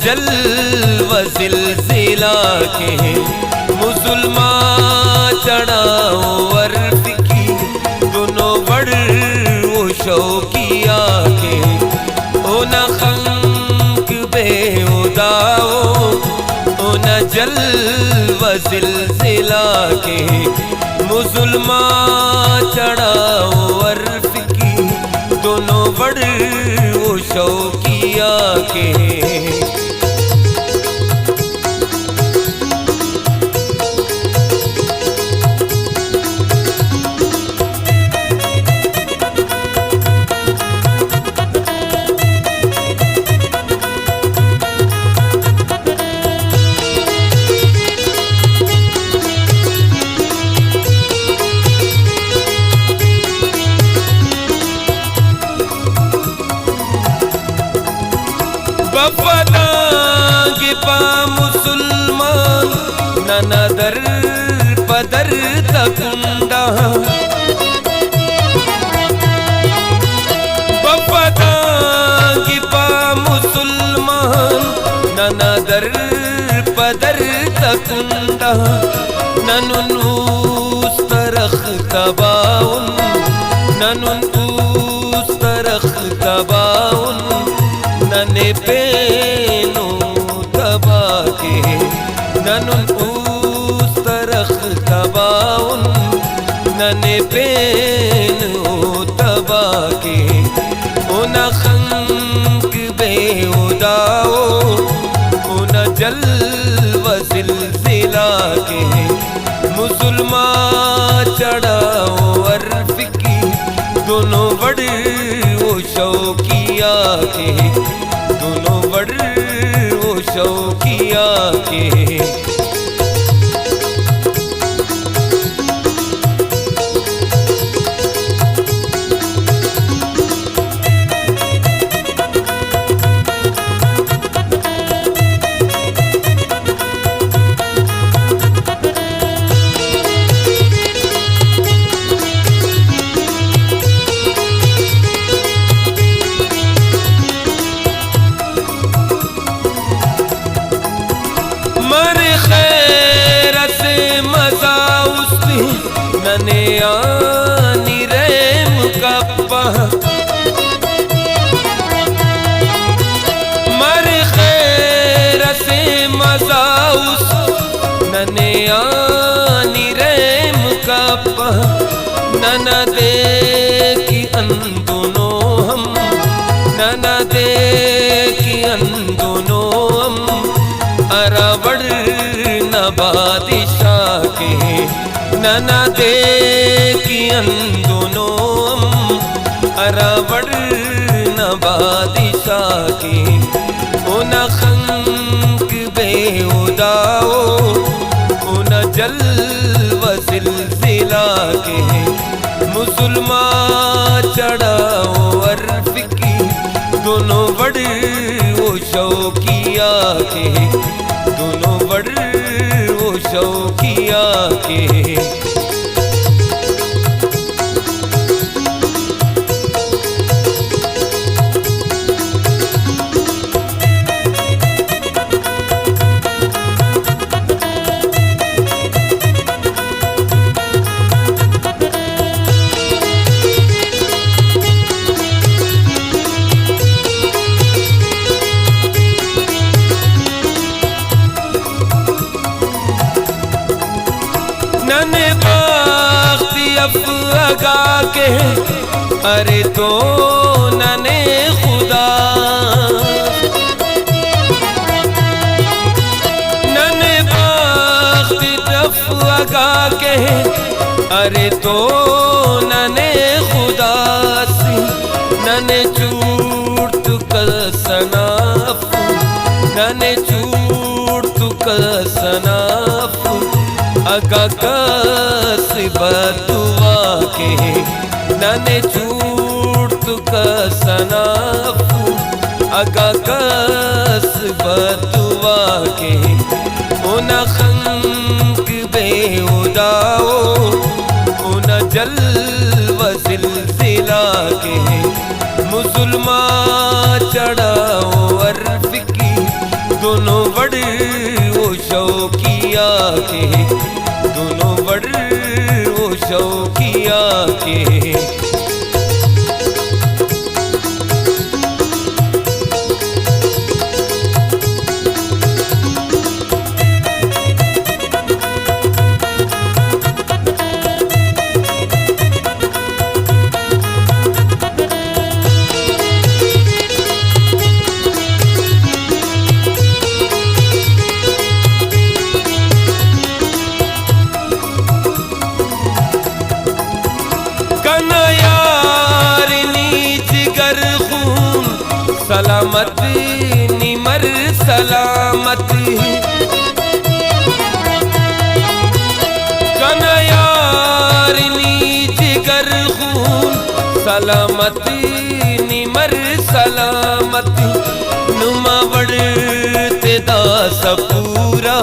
जल व सिलसिला के मुसलमान चढ़ाओ अर्फ की दोनों बड़ वो शौकिया के ओ न खंक बेउदाओ ओ न जल व सिलसिला के मुसलमान चढ़ाओ अर्फ की दोनों बड़ वो शौकिया के वफादांगे पा मुसलमान ननदर पदर तकुंडा वफादांगे पा मुसलमान ननदर पदर तकुंडा ननुनूस तरख तबाउन ननुनूस तरख तबाउन नने पेनो तबा के ननुन उस तरख तबाउन नने पेनो तबा के ओ न खंक बेउदाओ ओ न जल व सिलसिला के मुसलमान चढ़ाओ अर्फ की दोनों बड़ वो शौकिया के दोनों बड़ वो शौकिया के नने आनी रेम कप्पा मर खैर से मजाउस नने आनी रेम कप्पा नना दे की अंदोनो हम नना दे की अंदोनो हम अरावड़ न बादिशाह के नना दे की दोनों अरावड़ न बादिशाह की ओ न खंक बेउदाओ ओ न जल व सिलसिला के मुसलमान चढ़ाओ अर्फ की दोनों बड़ वो शौकिया के दोनों बड़ वो शौकिया के नने बाख्ती अफगा के अरे तो नने खुदा नने बाख्ती अफगा के अरे तो नने खुदा सी नने चूट तुकल सनाफ नने चूट तुकल सनाफ अगा कस बदुआ के नने चूट तुका सनाफ अगा कस बदुआ के ओ न खंक बेउदाओ ओ न जल व सिलसिला के मुसलमान चढ़ाओ अर्फ की के दोनों बड़ वो शौकिया के। सलामत निमर सलामत कनयार जिगर खून सलामत निमर सलामत नुमा बढ़ते दास पूरा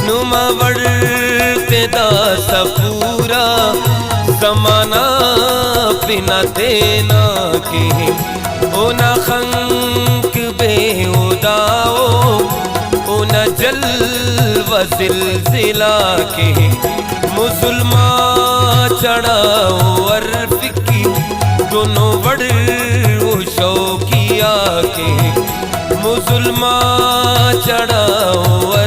नुमा बढ़ते दास पूरा जमाना बिना देना के ओ न खंक बेहुदाओ ओ न जल व जिलजिला के मुसलमान चढ़ाओ अर्फ की दोनों बड़ वो शौकिया के मुसलमान चढ़ाओ